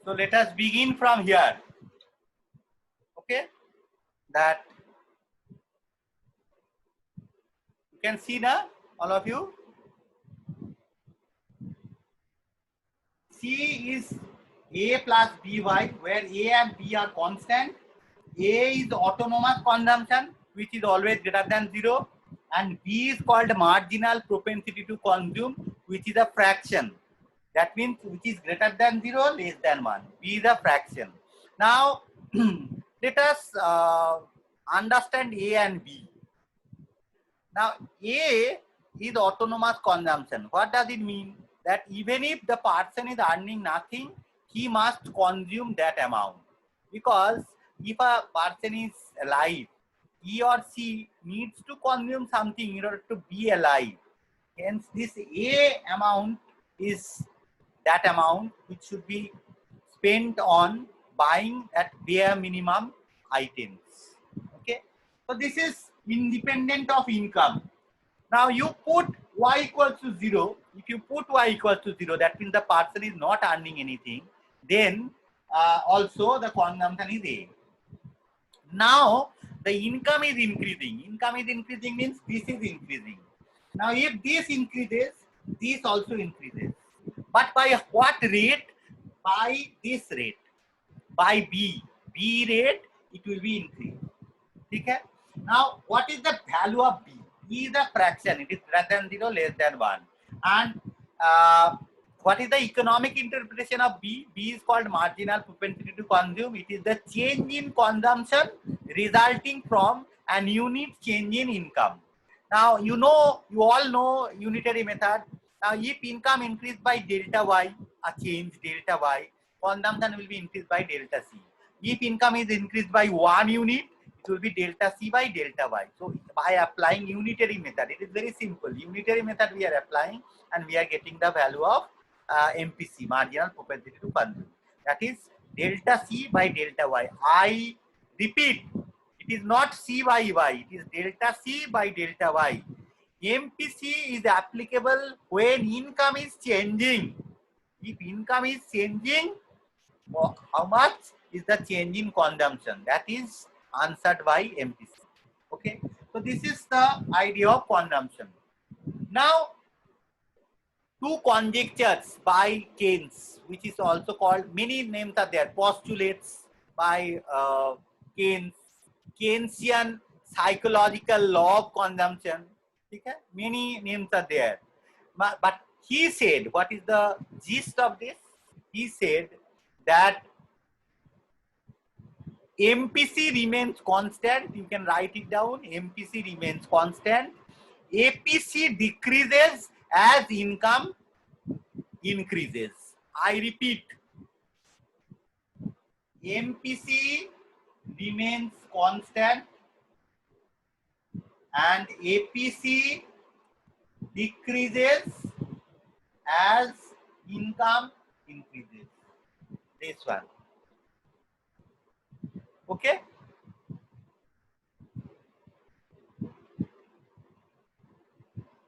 So let us begin from here. Okay, that you can see now, all of you. C is A plus BY, where A and B are constant. A is autonomous consumption, which is always greater than 0, and B is called marginal propensity to consume, which is a fraction. That means which is greater than 0, less than 1. B is a fraction. Now, let us understand A and B. Now, A is autonomous consumption. What does it mean? That even if the person is earning nothing, he must consume that amount. Because if a person is alive, he or she needs to consume something in order to be alive. Hence, this A amount is that amount which should be spent on buying at bare minimum items. Okay, so this is independent of income. Now you put y equals to 0. If you put y equals to 0, that means the person is not earning anything. Then also the consumption is A. Now the income is increasing. Income is increasing means this is increasing. Now if this increases, this also increases. But by what rate? By this rate. By B. B rate, it will be increased. Okay? Now, what is the value of B? B is a fraction. It is greater than 0, less than 1. And what is the economic interpretation of B? B is called marginal propensity to consume. It is the change in consumption resulting from an unit change in income. Now, you all know unitary method. Now, if income increased by delta Y, a change delta Y, consumption will be increased by delta C. If income is increased by 1 unit, it will be delta C by delta Y. So by applying unitary method, it is very simple. Unitary method we are applying and we are getting the value of MPC, marginal propensity to consume. That is delta C by delta Y. I repeat, it is not C by Y, it is delta C by delta Y. MPC is applicable when income is changing. If income is changing, how much is the change in consumption? That is answered by MPC. Okay, so this is the idea of consumption. Now, two conjectures by Keynes, which is also called, many names are there, postulates by Keynes, Keynesian psychological law of consumption. Okay? Many names are there. But he said, what is the gist of this? He said that MPC remains constant. You can write it down. MPC remains constant. APC decreases as income increases. I repeat, MPC remains constant and APC decreases as income increases. This one. Okay?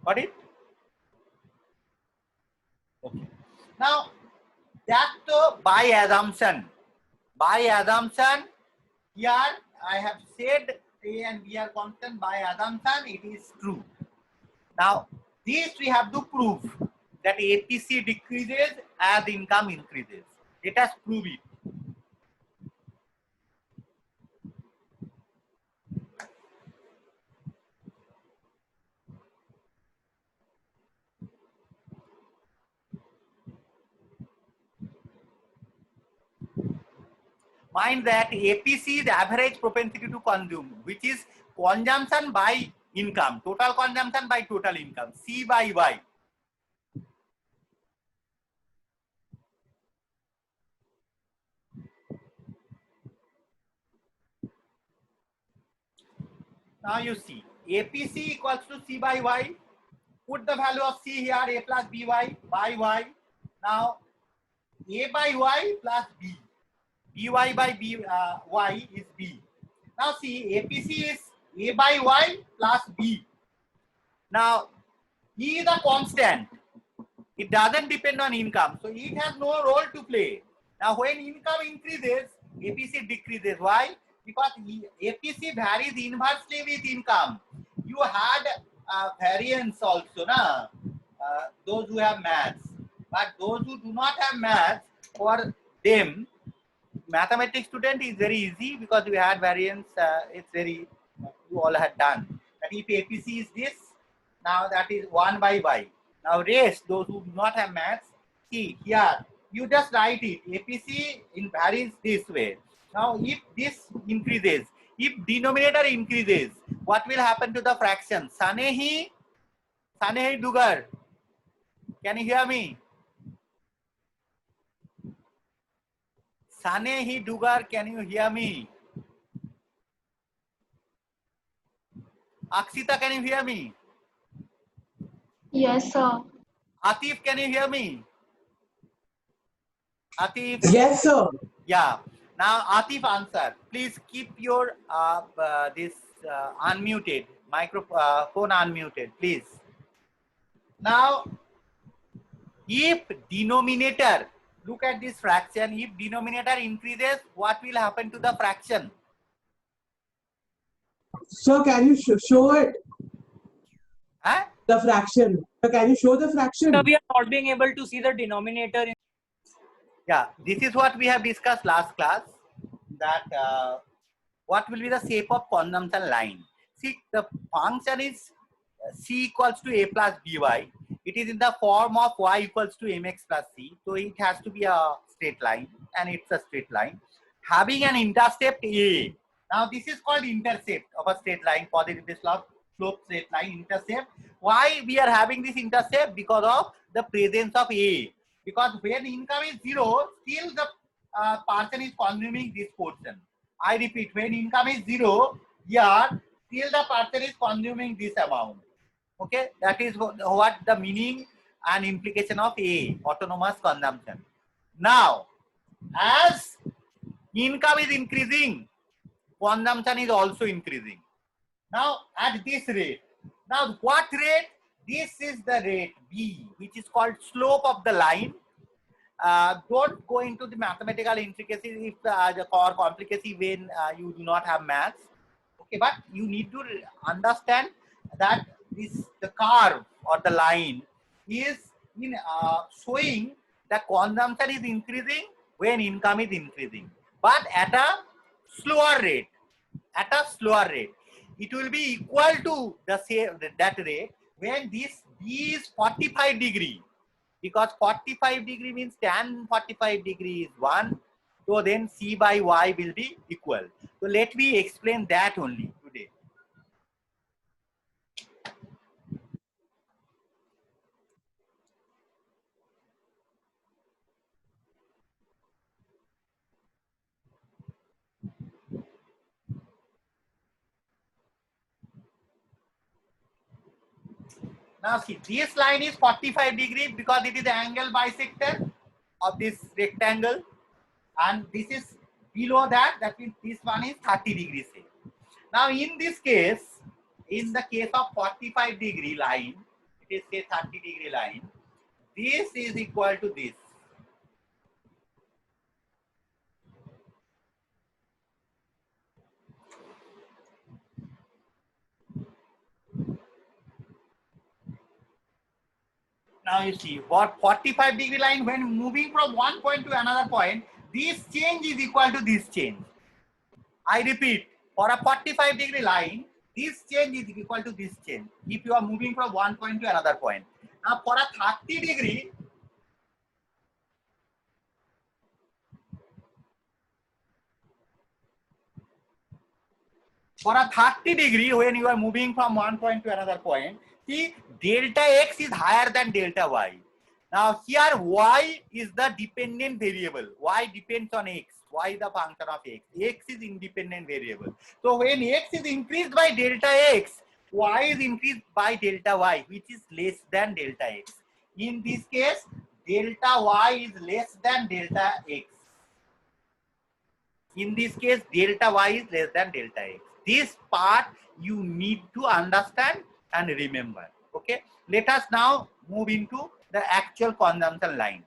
Got it? Okay. Now, that by assumption. By assumption, here I have said A and B are constant. By assumption, it is true. Now, this we have to prove that APC decreases as income increases. Let us prove it. Mind that APC is average propensity to consume, which is consumption by income, total consumption by total income, C by Y. Now you see, APC equals to C by Y. Put the value of C here, A plus BY by Y. Now, A by Y plus B. BY by Y is B. Now see, APC is A by Y plus B. Now, E is a constant. It doesn't depend on income. So, it has no role to play. Now when income increases, APC decreases. Why? Because APC varies inversely with income. You had variance also, na? Those who have maths. But those who do not have maths, for them, mathematics student is very easy because we had variance. It's very, you all had done. That if APC is this, now that is 1 by y. Now rest, those who do not have maths, see here, you just write it. APC in varies this way. Now if this increases, if denominator increases, what will happen to the fraction? Sanehi Dugar, can you hear me? Sanehi Dugar, can you hear me? Akshita, can you hear me? Yes, sir. Atif, can you hear me? Atif? Yes, sir. Yeah. Now, Atif, answer. Please keep your this unmuted, microphone unmuted, please. Now, if denominator, look at this fraction, if denominator increases, what will happen to the fraction? Sir, can you show it? Huh? The fraction. Sir, can you show the fraction? So we are not being able to see the denominator. Yeah, this is what we have discussed last class, that what will be the shape of consumption line. See, the function is c equals to a plus by. It is in the form of y equals to mx plus c. So it has to be a straight line, and it's a straight line having an intercept a. Now this is called intercept of a straight line, positive slope straight line intercept. Why we are having this intercept? Because of the presence of a. Because when income is 0, still the person is consuming this portion. I repeat, when income is 0, here still the person is consuming this amount. Okay, that is what the meaning and implication of A, autonomous consumption. Now, as income is increasing, consumption is also increasing. Now, at this rate. Now, what rate? This is the rate B, which is called slope of the line. Don't go into the mathematical intricacies if or complicacy when you do not have maths. Okay, but you need to understand that the curve or the line is showing that consumption is increasing when income is increasing, but at a slower rate. At a slower rate, it will be equal to that rate when this B is 45 degree. Because 45 degree means tan 45 degree is 1. So then C by Y will be equal. So let me explain that only today. Now see, this line is 45 degree because it is the angle bisector of this rectangle, and this is below that, that means this one is 30 degrees. Now in this case, in the case of 45 degree line, it is say 30 degree line, this is equal to this. Now you see, what 45 degree line, when moving from one point to another point, this change is equal to this change. I repeat, for a 45 degree line, this change is equal to this change if you are moving from one point to another point. Now for a 30 degree, when you are moving from one point to another point, see, delta x is higher than delta y. Now here y is the dependent variable. Y depends on x. Y is the function of x. X is independent variable. So when x is increased by delta x, y is increased by delta y, which is less than delta x. In this case, delta y is less than delta x. In this case, delta y is less than delta x. This part you need to understand and remember. Okay. Let us now move into the actual consumption line.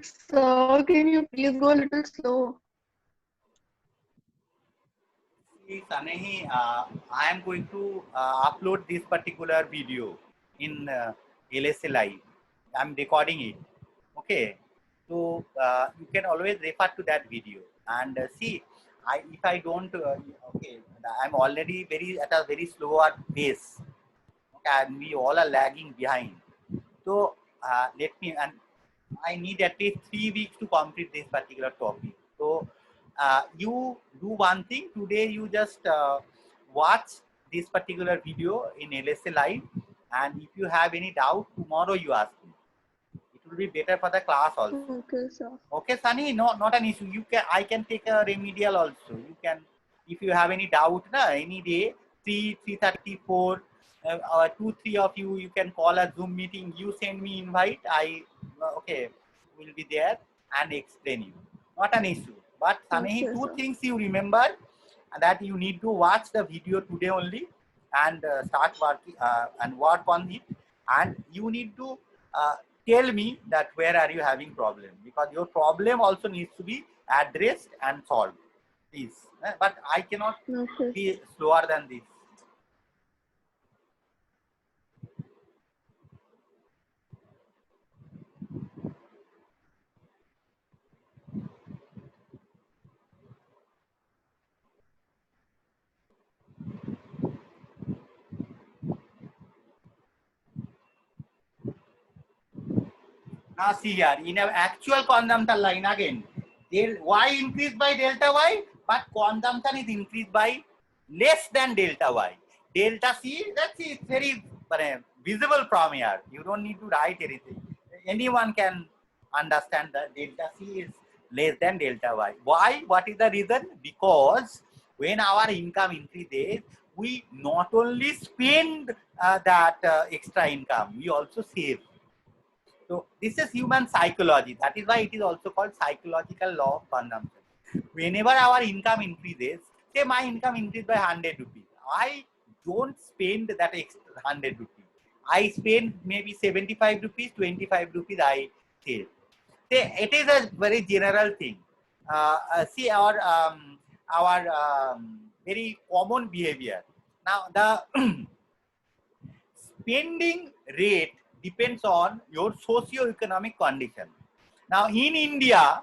Sir, can you please go a little slow? See, Sanehi, I am going to upload this particular video in LSA Live. I'm recording it. Okay, so you can always refer to that video and see. If I don't, okay, I'm already at a very slower pace. Okay, and we all are lagging behind. So let me, and I need at least 3 weeks to complete this particular topic. So you do one thing today. You just watch this particular video in LSA Live, and if you have any doubt, tomorrow you ask me. It will be better for the class also. Okay, sir. Okay, Sunny, no, not an issue. I can take a remedial also. You can, if you have any doubt, any day, 3:34, or 2-3 of you can call a Zoom meeting. You send me invite. Okay, will be there and explain you. Not an issue. But Sunny, Okay, two sir. things you remember, that you need to watch the video today only and start working and work on it. And you need to tell me that where are you having problem, because your problem also needs to be addressed and solved, please. But I cannot Okay. be slower than this. Now see here, in an actual consumption line again, y increased by delta y, but consumption is increased by less than delta y. Delta c, that's it, it's very visible from here. You don't need to write anything. Anyone can understand that delta c is less than delta y. Why? What is the reason? Because when our income increases, we not only spend that extra income, we also save. So this is human psychology. That is why it is also called psychological law of consumption. Whenever our income increases, say my income increased by 100 rupees, I don't spend that extra 100 rupees. I spend maybe 75 rupees, 25 rupees I save. Say it is a very general thing. See our very common behavior. Now the spending rate depends on your socio-economic condition. Now in India,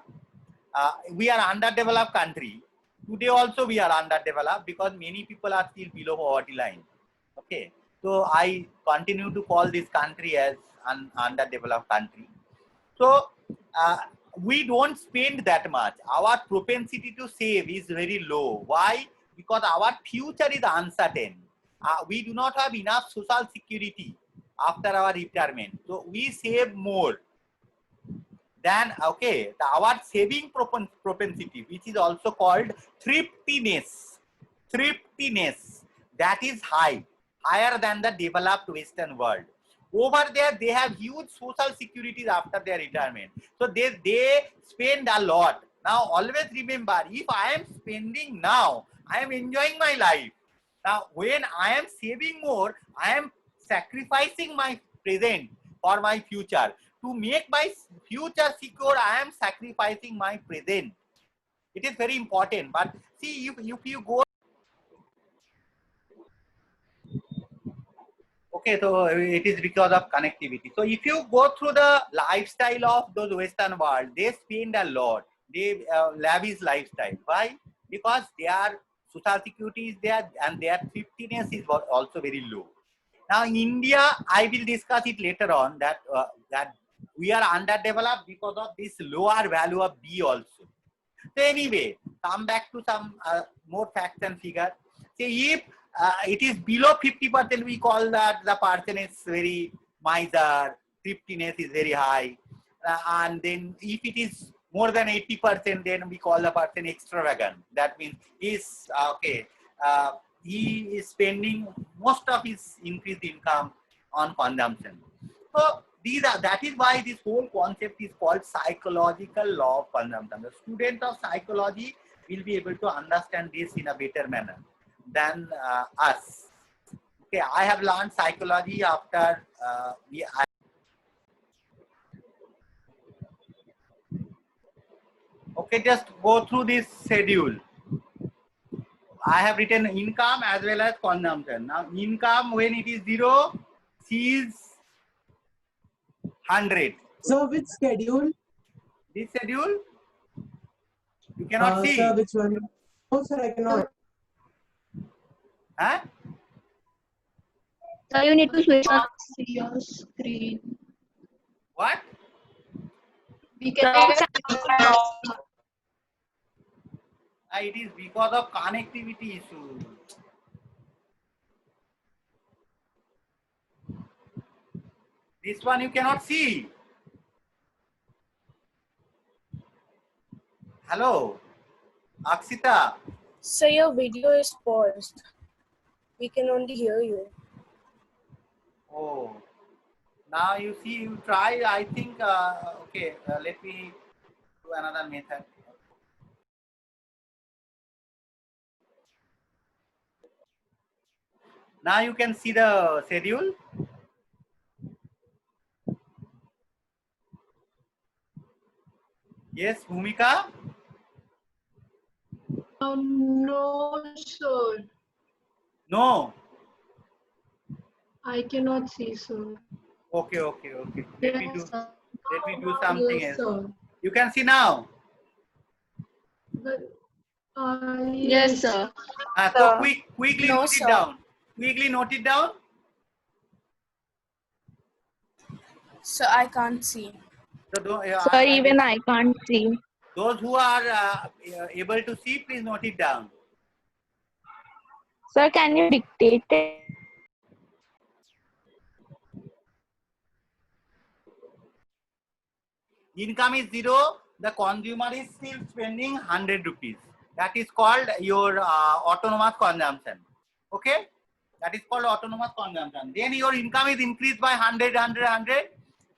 we are underdeveloped country. Today also we are underdeveloped because many people are still below poverty line. Okay, so I continue to call this country as an underdeveloped country. So we don't spend that much. Our propensity to save is very low. Why? Because our future is uncertain. We do not have enough social security after our retirement. So we save more than, okay, our saving propensity, which is also called thriftiness. Thriftiness, that is higher than the developed Western world. Over there, they have huge social securities after their retirement. So they spend a lot. Now, always remember, if I am spending now, I am enjoying my life. Now, when I am saving more, I am sacrificing my present for my future. To make my future secure, I am sacrificing my present. It is very important. But see, if you go, okay, so it is because of connectivity. So if you go through the lifestyle of those Western world, they spend a lot. They lavish lifestyle. Why? Because their social security is there and their thriftiness is also very low. Now in India, I will discuss it later on that that we are underdeveloped because of this lower value of B also. So anyway, come back to some more facts and figures. Say if it is below 50%, we call that the person is very miser, thriftiness is very high. And then if it is more than 80%, then we call the person extravagant. That means he's okay. He is spending most of his increased income on consumption. So that is why this whole concept is called psychological law of consumption. The student of psychology will be able to understand this in a better manner than us. Okay, I have learned psychology after Okay, just go through this schedule. I have written income as well as consumption. Now, income when it is 0, C is 100. Sir, which schedule? This schedule you cannot see. Sir, which one? No, sir, I cannot. Huh? So you need to switch on your screen. What? We can. It is because of connectivity issue. This one you cannot see. Hello, Akshita. So your video is paused. We can only hear you. Oh, now you see, you try. I think, okay, let me do another method. Now you can see the schedule. Yes, Bhumika? No, sir. No. I cannot see, sir. Okay. Let me do something Yes, else. sir. You can see now. Yes, sir. So quickly No, note it sir. down. Quickly note it down. So I can't see. So Sir, even I can't see. those who are able to see, please note it down. Sir, can you dictate it? Income is 0. The consumer is still spending 100 rupees. That is called your autonomous consumption. Okay? That is called autonomous consumption. Then your income is increased by 100.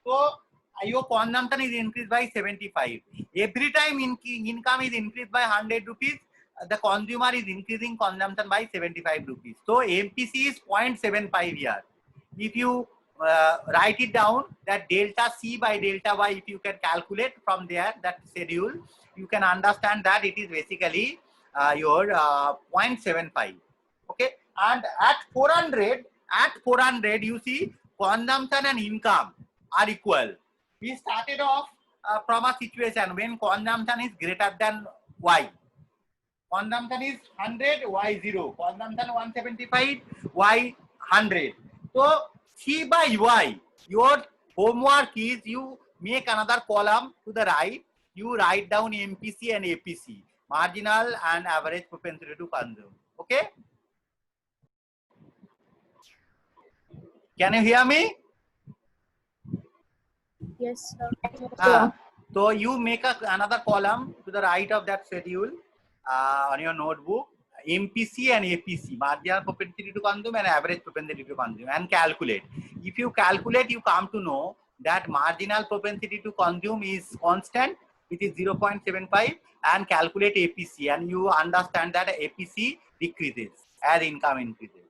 So your consumption is increased by 75. Every time income is increased by 100 rupees, the consumer is increasing consumption by 75 rupees. So MPC is 0.75 here. If you write it down, that delta C by delta Y, if you can calculate from there, that schedule, you can understand that it is basically your 0.75. Okay, and at 400, you see consumption and income are equal. We started off from a situation when consumption is greater than Y. Consumption is 100, Y 0. Consumption 175, Y 100. So C by Y, your homework is you make another column to the right. You write down MPC and APC, marginal and average propensity to consume. Okay? Can you hear me? Yes, sir. So you make another column to the right of that schedule on your notebook, MPC and APC, marginal propensity to consume and average propensity to consume, and calculate. If you calculate, you come to know that marginal propensity to consume is constant, which is 0.75, and calculate APC, and you understand that APC decreases as income increases.